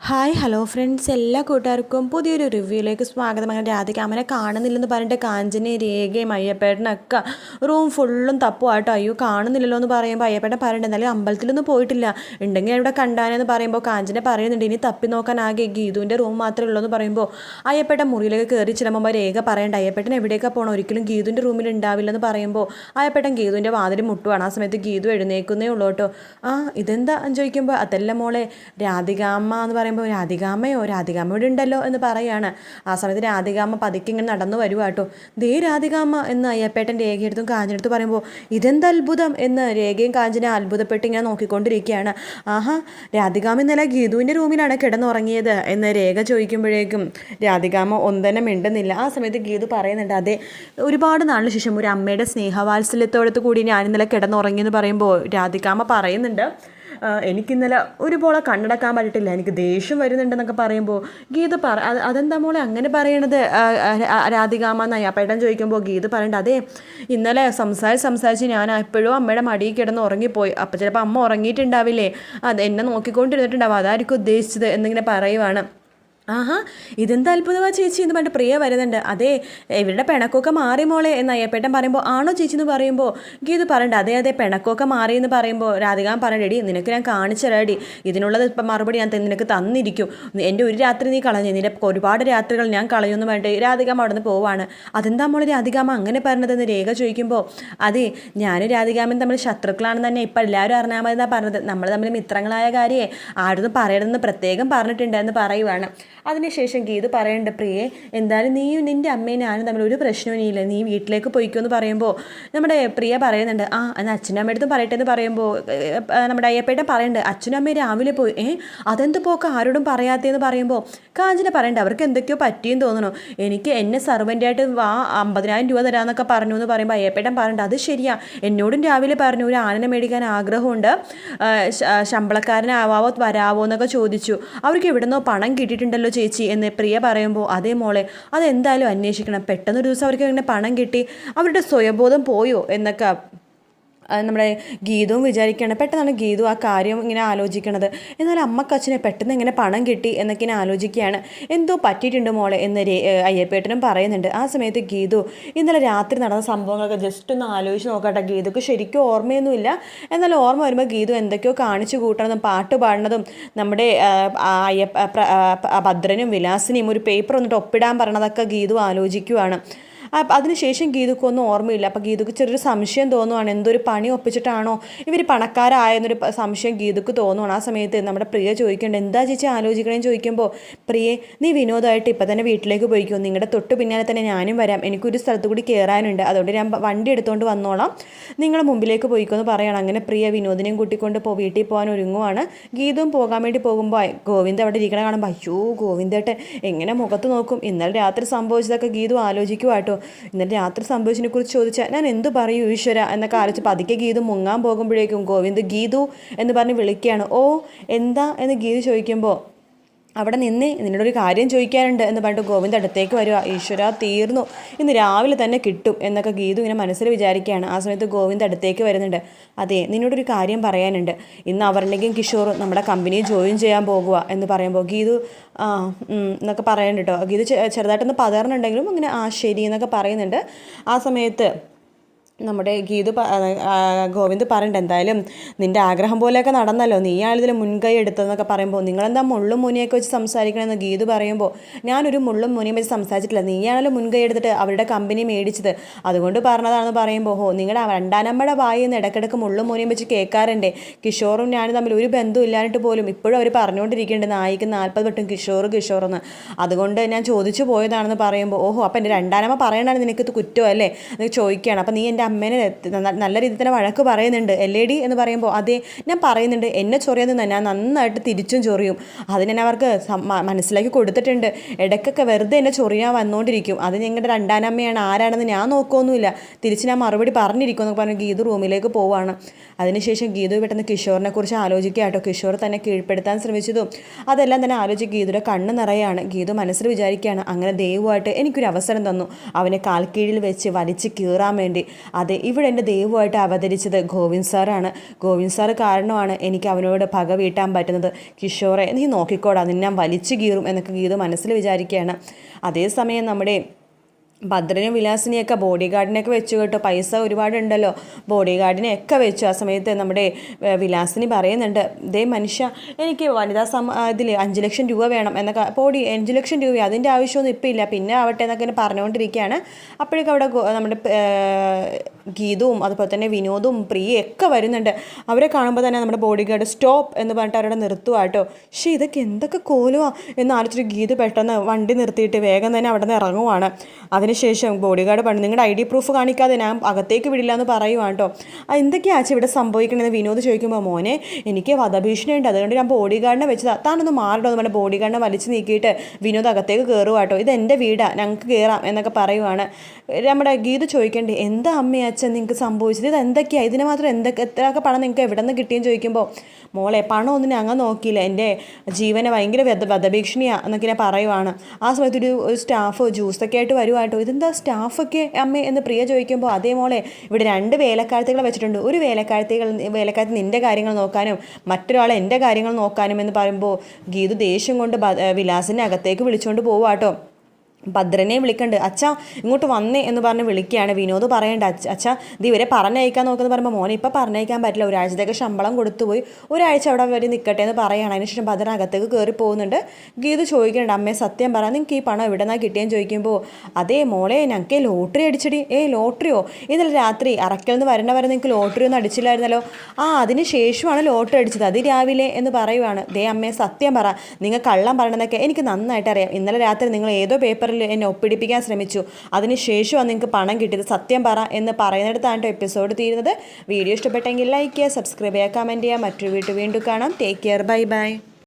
Hi hello friends, എല്ലാ കൂട്ടുകാർക്കും പുതിയൊരു റിവ്യൂയിലേക്ക് സ്വാഗതം. അങ്ങനെ രാധികാമനെ കാണുന്നില്ലെന്ന് പറഞ്ഞിട്ട് കാഞ്ചനെ, രേഖയും അയ്യപ്പേട്ടനൊക്കെ റൂം ഫുള്ളും തപ്പുമായിട്ടോ. അയ്യോ കാണുന്നില്ലല്ലോ എന്ന് പറയുമ്പോൾ അയ്യപ്പേട്ടൻ പറയുന്നുണ്ട്, എന്നാലും അമ്പലത്തിലൊന്നും പോയിട്ടില്ല, ഉണ്ടെങ്കിൽ ഇവിടെ കണ്ടാനെന്ന് പറയുമ്പോൾ കാഞ്ചനെ പറയുന്നുണ്ട് ഇനി തപ്പി നോക്കാൻ ആകെ ഗീതുവിൻ്റെ റൂം മാത്രമേ ഉള്ളൂ എന്ന് പറയുമ്പോൾ അയ്യപ്പേട്ടൻ മുറിയിലേക്ക് കയറി ചെല്ലുമ്പോൾ രേഖ പറയണ്ട അയ്യപ്പേട്ടൻ എവിടേക്കാണ് പോകണം, ഒരിക്കലും ഗീതുവിൻ്റെ റൂമിൽ ഉണ്ടാവില്ലെന്ന് പറയുമ്പോൾ അയ്യപ്പേട്ടൻ ഗീതുവിൻ്റെ വാതിൽ മുട്ടുവാണ്. ആ സമയത്ത് ഗീതു എഴുന്നേക്കുന്നേ ഉള്ളൂ കേട്ടോ. ഇതെന്താ ചോദിക്കുമ്പോൾ അതല്ല മോളെ രാധികാമ്മ എന്ന് പറയുമ്പോൾ രാധികാമ്മ ഇവിടെ ഉണ്ടല്ലോ എന്ന് പറയാണ്. ആ സമയത്ത് രാധികാമ്മ പതുക്കെ ഇങ്ങനെ നടന്നു വരുവാ കേട്ടോ. ദേ രാധികാമ്മ എന്ന് അയ്യപ്പേട്ടൻ രേഖയെടുത്തും കാഞ്ചിനെടുത്ത് പറയുമ്പോൾ ഇതെന്ത് അത്ഭുതം എന്ന് രേഖയും കാഞ്ചിനെ അത്ഭുതപ്പെട്ട് ഇങ്ങനെ നോക്കിക്കൊണ്ടിരിക്കുകയാണ്. രാധികാമ്മ ഇന്നലെ ഗീതുവിൻ്റെ റൂമിലാണ് കിടന്നുറങ്ങിയത് എന്ന് രേഖ ചോദിക്കുമ്പോഴേക്കും രാധികാമ്മ ഒന്നും മിണ്ടുന്നില്ല. ആ സമയത്ത് ഗീതു പറയുന്നുണ്ട്, അതെ ഒരുപാട് നാളിന് ശേഷം ഒരു അമ്മയുടെ സ്നേഹവാത്സല്യത്തോടത്ത് കൂടി ഞാൻ ഇന്നലെ കിടന്നുറങ്ങിയെന്ന് പറയുമ്പോൾ രാധികാമ്മ പറയുന്നുണ്ട്, എനിക്കിന്നലെ ഒരുപോലെ കണ്ണടക്കാൻ പറ്റിയിട്ടില്ല, എനിക്ക് ദേഷ്യം വരുന്നുണ്ടെന്നൊക്കെ പറയുമ്പോൾ ഗീത അതെന്താ മോളെ അങ്ങനെ പറയണത് രാധികാമ്മ എന്ന് അയ്യപ്പേട്ടൻ ചോദിക്കുമ്പോൾ ഗീത പറയണ്ട, അതെ ഇന്നലെ സംസാരിച്ച് ഞാൻ എപ്പോഴും അമ്മയുടെ മടിയിൽ കിടന്ന് ഉറങ്ങിപ്പോയി, അപ്പം ചിലപ്പോൾ അമ്മ ഉറങ്ങിയിട്ടുണ്ടാവില്ലേ, അത് എന്നെ നോക്കിക്കൊണ്ടിരുന്നിട്ടുണ്ടാവും, അതായിരിക്കും ഉദ്ദേശിച്ചത് എന്നിങ്ങനെ പറയുവാണ്. ഇതെന്താ അത്ഭുതമാണ് ചേച്ചി എന്ന് പറഞ്ഞിട്ട് പ്രിയ വരുന്നുണ്ട്. അതെ ഇവരുടെ പിണക്കൊക്കെ മാറി മോളെ എന്ന് അയ്യപ്പേട്ടൻ പറയുമ്പോൾ ആണോ ചേച്ചി എന്ന് പറയുമ്പോൾ ഗീതു പറയണ്ട, അതെ പിണക്കൊക്കെ മാറി എന്ന് പറയുമ്പോൾ രാധികാൻ പറയടി, നിനക്ക് ഞാൻ കാണിച്ചു തരാടി, ഇതിനുള്ളത് ഇപ്പം മറുപടി ഞാൻ നിനക്ക് തന്നിരിക്കും, എൻ്റെ ഒരു രാത്രി നീ കളഞ്ഞു, നിന്റെ ഒരുപാട് രാത്രികൾ ഞാൻ കളയുമെന്ന് പറഞ്ഞിട്ട് രാധികാമ്മ അവിടെ നിന്ന് പോവാണ്. അതെന്താ മോളെ രാധികാമ്മ അങ്ങനെ പറഞ്ഞതെന്ന് രേഖ ചോദിക്കുമ്പോൾ അതെ ഞാനും രാധികാമ്മയും തമ്മിൽ ശത്രുക്കളാണെന്ന് തന്നെ ഇപ്പം എല്ലാവരും അറിഞ്ഞാൽ മതി എന്നാണ് പറഞ്ഞത്, നമ്മൾ തമ്മിൽ മിത്രങ്ങളായ കാര്യമേ ആരും പറയണമെന്ന് പ്രത്യേകം പറഞ്ഞിട്ടുണ്ട് എന്ന് പറയുവാണ്. അതിനുശേഷം ഗീതു പറയുന്നുണ്ട്, പ്രിയേ എന്തായാലും നീയും നിൻ്റെ അമ്മയും ഞാനും തമ്മിൽ ഒരു പ്രശ്നവും ഇല്ല, നീ വീട്ടിലേക്ക് പോയിക്കോ എന്ന് പറയുമ്പോൾ നമ്മുടെ പ്രിയ പറയുന്നുണ്ട്, എന്നാൽ അച്ഛനും അമ്മയടുത്തും പറയട്ടെ എന്ന് പറയുമ്പോൾ നമ്മുടെ അയ്യപ്പേട്ടൻ പറയുന്നുണ്ട്, അച്ഛനും അമ്മയും രാവിലെ പോയി. അതെന്ത് പോക്ക് ആരോടും പറയാത്തതെന്ന് പറയുമ്പോൾ കാഞ്ചന പറയുന്നുണ്ട്, അവർക്ക് എന്തൊക്കെയോ പറ്റിയെന്ന് തോന്നണു, എനിക്ക് എന്നെ സർവൻ്റായിട്ട് 50,000 രൂപ തരാമെന്നൊക്കെ പറഞ്ഞു എന്ന് പറയുമ്പോൾ അയ്യപ്പേട്ടൻ പറയുന്നുണ്ട്, അത് ശരിയാ, എന്നോടും രാവിലെ പറഞ്ഞു ഒരു ആനനെ മേടിക്കാൻ ആഗ്രഹമുണ്ട്, ശമ്പളക്കാരനാവാവോ വരാവോ എന്നൊക്കെ ചോദിച്ചു, അവർക്ക് എവിടുന്നോ പണം കിട്ടിയിട്ടുണ്ടല്ലോ ചേച്ചി എന്ന് പ്രിയ പറയുമ്പോൾ അതേ മോളെ അതെന്തായാലും അന്വേഷിക്കണം, പെട്ടെന്നൊരു ദിവസം അവർക്ക് ഇങ്ങനെ പണം കിട്ടി അവരുടെ സ്വയബോധം പോയോ എന്നൊക്കെ നമ്മുടെ ഗീതവും വിചാരിക്കുകയാണ്. പെട്ടെന്നാണ് ഗീതു ആ കാര്യം ഇങ്ങനെ ആലോചിക്കണത്. എന്നാൽ അമ്മക്കച്ഛനെ പെട്ടെന്ന് ഇങ്ങനെ പണം കിട്ടി എന്നൊക്കെ ഇങ്ങനെ ആലോചിക്കുകയാണ്. എന്തോ പറ്റിയിട്ടുണ്ട് മോളെ എന്ന് അയ്യപ്പേട്ടനും പറയുന്നുണ്ട്. ആ സമയത്ത് ഗീതു ഇന്നലെ രാത്രി നടന്ന സംഭവങ്ങളൊക്കെ ജസ്റ്റ് ഒന്ന് ആലോചിച്ച് നോക്കട്ടെ, ഗീതുക്ക് ശരിക്കും ഓർമ്മയൊന്നുമില്ല, എന്നാൽ ഓർമ്മ വരുമ്പോൾ ഗീതു എന്തൊക്കെയോ കാണിച്ചു കൂട്ടണതും പാട്ട് പാടുന്നതും നമ്മുടെ ഭദ്രനും വിലാസിനെയും ഒരു പേപ്പർ വന്നിട്ട് ഒപ്പിടാൻ പറഞ്ഞതൊക്കെ ഗീതു ആലോചിക്കുവാണ്. അതിനുശേഷം ഗീതുക്കൊന്നും ഓർമ്മയില്ല. അപ്പോൾ ഗീതുക്ക് ചെറിയൊരു സംശയം തോന്നുവാണ്, എന്തൊരു പണി ഒപ്പിച്ചിട്ടാണോ ഇവർ പണക്കാരായെന്നൊരു സംശയം ഗീതുക്ക് തോന്നുവാണ്. ആ സമയത്ത് നമ്മുടെ പ്രിയ ചോദിക്കേണ്ടത്, എന്താ ചേച്ചി ആലോചിക്കണേന്ന് ചോദിക്കുമ്പോൾ പ്രിയെ നീ വിനോദമായിട്ട് ഇപ്പം തന്നെ വീട്ടിലേക്ക് പോയിക്കോ, നിങ്ങളുടെ തൊട്ട് പിന്നാലെ തന്നെ ഞാനും വരാം, എനിക്കൊരു സ്ഥലത്ത് കൂടി കയറാനുണ്ട്, അതുകൊണ്ട് ഞാൻ വണ്ടി എടുത്തുകൊണ്ട് വന്നോളാം, നിങ്ങൾ മുമ്പിലേക്ക് പോയിക്കോ എന്ന് പറയണം. അങ്ങനെ പ്രിയ വിനോദിനെയും കൂട്ടിക്കൊണ്ട് വീട്ടിൽ പോകാൻ ഒരുങ്ങുവാണ്. ഗീതുവും പോകാൻ വേണ്ടി പോകുമ്പോൾ ഗോവിന്ദ് അവിടെ ഇരിക്കണം കാണുമ്പോൾ അയ്യോ ഗോവിന്ദേട്ടൻ എങ്ങനെ മുഖത്ത് നോക്കും, ഇന്നലെ രാത്രി സംഭവിച്ചതൊക്കെ ഗീതു ആലോചിക്കുക കേട്ടോ. ഇന്നലെ രാത്രി സംഭവിച്ചതിനെ കുറിച്ച് ചോദിച്ചാൽ ഞാൻ എന്ത് പറയൂ ഈശ്വര എന്നൊക്കെ ആലോചിച്ച് പതുക്കെ ഗീതു മുങ്ങാൻ പോകുമ്പോഴേക്കും ഗോവിന്ദ് ഗീതു എന്ന് പറഞ്ഞ് വിളിക്കുകയാണ്. എന്താ എന്ന് ഗീതു ചോദിക്കുമ്പോൾ അവിടെ നിന്നോടൊരു കാര്യം ചോദിക്കാനുണ്ട് എന്ന് പറഞ്ഞിട്ട് ഗോവിന്ദ് അടുത്തേക്ക് വരിക. ഈശ്വര തീർന്നു, ഇന്ന് രാവിലെ തന്നെ കിട്ടും എന്നൊക്കെ ഗീതു ഇങ്ങനെ മനസ്സിൽ വിചാരിക്കുകയാണ്. ആ സമയത്ത് ഗോവിന്ദ് അടുത്തേക്ക് വരുന്നുണ്ട്. അതെ നിന്നോടൊരു കാര്യം പറയാനുണ്ട്, ഇന്ന് അവരുടെയും കിഷോറും നമ്മുടെ കമ്പനിയിൽ ജോയിൻ ചെയ്യാൻ പോകുക എന്ന് പറയുമ്പോൾ ഗീതു എന്നൊക്കെ പറയുന്നുണ്ട് കേട്ടോ. ഗീതു ചെറുതായിട്ടൊന്ന് പതറുന്നുണ്ടെങ്കിലും അങ്ങനെ ശരി എന്നൊക്കെ പറയുന്നുണ്ട്. ആ സമയത്ത് നമ്മുടെ ഗോവിന്ദ് പറയണ്ട, എന്തായാലും നിൻ്റെ ആഗ്രഹം പോലെയൊക്കെ നടന്നല്ലോ, നീയാണിതിൽ മുൻകൈ എടുത്തതെന്നൊക്കെ പറയുമ്പോൾ നിങ്ങളെന്താ മുള്ളും മുനിയൊക്കെ വെച്ച് സംസാരിക്കണമെന്ന് ഗീതു പറയുമ്പോൾ ഞാനൊരു മുള്ളും മുനിയും വെച്ച് സംസാരിച്ചിട്ടില്ല, നീയാണല്ലോ മുൻകൈ എടുത്തിട്ട് അവരുടെ കമ്പനി മേടിച്ചത്, അതുകൊണ്ട് പറഞ്ഞതാണെന്ന് പറയുമ്പോൾ നിങ്ങളുടെ രണ്ടാനമ്മയുടെ വായിൽ നിന്ന് ഇടയ്ക്കിടയ്ക്ക് മുള്ളും മുനിയും വെച്ച് കേൾക്കാറുണ്ട്, കിഷോറും ഞാനും തമ്മിൽ ഒരു ബന്ധവും ഇല്ലാഞ്ഞിട്ട് പോലും ഇപ്പോഴും അവർ പറഞ്ഞുകൊണ്ടിരിക്കേണ്ടത് നായിക്ക് 40 വട്ടം കിഷോറെന്ന്, അതുകൊണ്ട് ഞാൻ ചോദിച്ചു പോയതാണെന്ന് പറയുമ്പോൾ അപ്പം എൻ്റെ രണ്ടാനമ്മ പറയണതാണ് നിനക്ക് കുറ്റമല്ലേ എന്ന് ചോദിക്കുകയാണ്. അപ്പം നീ എൻ്റെ അമ്മേനെ നല്ല രീതിയിൽ തന്നെ വഴക്ക് പറയുന്നുണ്ട് എല്ലേടി എന്ന് പറയുമ്പോൾ അതെ ഞാൻ പറയുന്നുണ്ട്, എന്നെ ചൊറിയാന്ന് ഞാൻ നന്നായിട്ട് തിരിച്ചും ചൊറിയും, അതിന് ഞാൻ അവർക്ക് മനസ്സിലാക്കി കൊടുത്തിട്ടുണ്ട്, ഇടയ്ക്കൊക്കെ വെറുതെ എന്നെ ചൊറിയാൻ വന്നുകൊണ്ടിരിക്കും, അത് ഞങ്ങളുടെ രണ്ടാനമ്മയാണ് ആരാണെന്ന് ഞാൻ നോക്കുകയൊന്നുമില്ല, തിരിച്ച് ഞാൻ മറുപടി പറഞ്ഞിരിക്കും എന്നൊക്കെ പറഞ്ഞ് ഗീതു റൂമിലേക്ക് പോവുകയാണ്. അതിനുശേഷം ഗീതു പെട്ടെന്ന് കിഷോറിനെ കുറിച്ച് ആലോചിക്കുക കേട്ടോ. കിഷോർ തന്നെ കീഴ്പ്പെടുത്താൻ ശ്രമിച്ചതും അതെല്ലാം തന്നെ ആലോചിച്ച് ഗീതുയുടെ കണ്ണ് നിറയാണ്. ഗീതു മനസ്സിൽ വിചാരിക്കുകയാണ്, അങ്ങനെ ദൈവമായിട്ട് എനിക്കൊരു അവസരം തന്നു, അവനെ കാൽക്കീഴിൽ വെച്ച് വലിച്ച് കീറാൻ വേണ്ടി, അതെ, ഇവിടെ എൻ്റെ ദൈവമായിട്ട് അവതരിച്ചത് ഗോവിന്ദ് സാറാണ്. ഗോവിന്ദ് സാറ് കാരണമാണ് എനിക്ക് അവനോട് പക വീട്ടാൻ പറ്റുന്നത്. കിഷോറെ, നീ നോക്കിക്കോടാ, നിന്നെ ഞാൻ വലിച്ചു കീറും എന്നൊക്കെ ഗീതു മനസ്സിൽ വിചാരിക്കുകയാണ്. അതേസമയം നമ്മുടെ ഭദ്രനും വിലാസിനെയൊക്കെ ബോഡി ഗാർഡിനെയൊക്കെ വെച്ചു കേട്ടോ. പൈസ ഒരുപാടുണ്ടല്ലോ, ബോഡി ഗാർഡിനെയൊക്കെ വെച്ചു. ആ സമയത്ത് നമ്മുടെ വിലാസിനി പറയുന്നുണ്ട്, ദേ മനുഷ്യ, എനിക്ക് വനിതാ ഇതിൽ 5 ലക്ഷം രൂപ വേണം എന്നൊക്കെ. ബോഡി 5 ലക്ഷം രൂപ, അതിൻ്റെ ആവശ്യമൊന്നും ഇപ്പം ഇല്ല, പിന്നെ ആവട്ടെ എന്നൊക്കെ പറഞ്ഞുകൊണ്ടിരിക്കുകയാണ്. അപ്പോഴേക്കും അവിടെ നമ്മുടെ ഗീതവും അതുപോലെ തന്നെ വിനോദും പ്രിയയൊക്കെ വരുന്നുണ്ട്. അവരെ കാണുമ്പോൾ തന്നെ നമ്മുടെ ബോഡി ഗാർഡ് സ്റ്റോപ്പ് എന്ന് പറഞ്ഞിട്ട് അവരുടെ നിർത്തുവാട്ടോ. പക്ഷേ ഇതൊക്കെ എന്തൊക്കെ കോലുവാ എന്ന് ആലോചിച്ചിട്ട് ഗീത പെട്ടെന്ന് വണ്ടി നിർത്തിയിട്ട് വേഗം തന്നെ അവിടെ നിന്ന് ഇറങ്ങുവാണ്. അതിനുശേഷം ബോഡി ഗാർഡ് പറഞ്ഞു, നിങ്ങളുടെ ID പ്രൂഫ് കാണിക്കാതെ ഞാൻ അകത്തേക്ക് വിടില്ല എന്ന് പറയുവാണ് കേട്ടോ. എന്തൊക്കെയാച്ചാ ഇവിടെ സംഭവിക്കണമെന്ന് വിനോദ് ചോദിക്കുമ്പോൾ, മോനെ എനിക്ക് വധഭീഷണി ഉണ്ട്, അതുകൊണ്ട് ഞാൻ ബോഡി ഗാർഡിനെ വെച്ചതാ, താനൊന്ന് മാറിടോ എന്ന് പറഞ്ഞാൽ ബോഡി ഗാർഡിനെ വലിച്ചു നീക്കിയിട്ട് വിനോദ് അകത്തേക്ക് കയറുവാട്ടോ. ഇത് എൻ്റെ വീടാണ്, ഞങ്ങൾക്ക് കയറാം എന്നൊക്കെ പറയുവാണ്. നമ്മുടെ ഗീത ചോദിക്കേണ്ടേ, എന്താ അമ്മ അച്ഛൻ നിങ്ങൾക്ക് സംഭവിച്ചത്, ഇത് എന്തൊക്കെയാണ്, ഇതിന് മാത്രം എത്രയൊക്കെ പണം നിങ്ങൾക്ക് എവിടെ നിന്ന് കിട്ടിയെന്ന് ചോദിക്കുമ്പോൾ, മോളെ പണം ഒന്നും ഞങ്ങൾ നോക്കിയില്ല, എൻ്റെ ജീവനെ ഭയങ്കര വധഭീഷണിയാണ് എന്നൊക്കെ ഞാൻ പറയുവാണ്. ആ സമയത്ത് ഒരു സ്റ്റാഫ് ജ്യൂസൊക്കെ ആയിട്ട് വരുവാട്ടോ. ഇതെന്താ സ്റ്റാഫൊക്കെ അമ്മേ എന്ന് പ്രിയ ചോദിക്കുമ്പോൾ, അതേ മോളെ ഇവിടെ 2 വേലക്കാരത്തികളെ വെച്ചിട്ടുണ്ട്. ഒരു വേലക്കാരത്തി നിൻ്റെ കാര്യങ്ങൾ നോക്കാനും മറ്റൊരാൾ എൻ്റെ കാര്യങ്ങൾ നോക്കാനും എന്ന് പറയുമ്പോൾ ഗീതു ദേഷ്യം കൊണ്ട് വിലാസിനെ അകത്തേക്ക് വിളിച്ചുകൊണ്ട് പോവാട്ടോ. ഭദ്രനെ വിളിക്കണ്ട്, അച്ഛാ ഇങ്ങോട്ട് വന്നേ എന്ന് പറഞ്ഞ് വിളിക്കുകയാണ്. വിനോദ് പറയണ്ട, അച്ഛാ ഇത് ഇവരെ പറഞ്ഞയക്കാൻ നോക്കുന്നത് പറയുമ്പോൾ, മോനെ ഇപ്പം പറഞ്ഞയക്കാൻ പറ്റില്ല, ഒരാഴ്ചത്തേക്ക് ശമ്പളം കൊടുത്തുപോയി, ഒരാഴ്ച അവിടെ വരെ നിൽക്കട്ടെ എന്ന് പറയുകയാണ്. അതിനുശേഷം ഭദ്രൻ അകത്തേക്ക് കയറി പോകുന്നുണ്ട്. ഗീത് ചോദിക്കുന്നുണ്ട്, അമ്മേ സത്യം പറ, നിങ്ങൾക്ക് ഈ പണം എവിടെ നിന്നാണ് കിട്ടിയെന്ന് ചോദിക്കുമ്പോൾ, അതേ മോളെ ഞങ്ങൾക്ക് ലോട്ടറി അടിച്ചടി. ലോട്ടറിയോ? ഇന്നലെ രാത്രി അറക്കൽ നിന്ന് വരെ നിങ്ങൾക്ക് ലോട്ടറി ഒന്നും അടിച്ചില്ലായിരുന്നല്ലോ. അതിന് ശേഷമാണ് ലോട്ടറി അടിച്ചത്, അത് രാവിലെ എന്ന് പറയുവാണ്. ദേ അമ്മേ സത്യം പറ, നിങ്ങൾ കള്ളം പറയണമെന്നൊക്കെ എനിക്ക് നന്നായിട്ട് അറിയാം. ഇന്നലെ രാത്രി നിങ്ങൾ ഏതോ പേപ്പർ എന്നെ ഒപ്പിടിപ്പിക്കാൻ ശ്രമിച്ചു, അതിനുശേഷമാണ് നിങ്ങൾക്ക് പണം കിട്ടിയത്, സത്യം പറ എന്ന് പറയുന്നിടത്താണ് എപ്പിസോഡ് തീരുന്നത്. വീഡിയോ ഇഷ്ടപ്പെട്ടെങ്കിൽ ലൈക്ക് ചെയ്യുക, സബ്സ്ക്രൈബ് ചെയ്യുക, കമൻറ്റ് ചെയ്യുക. മറ്റൊരു വീണ്ടും കാണാം. Take care, bye bye.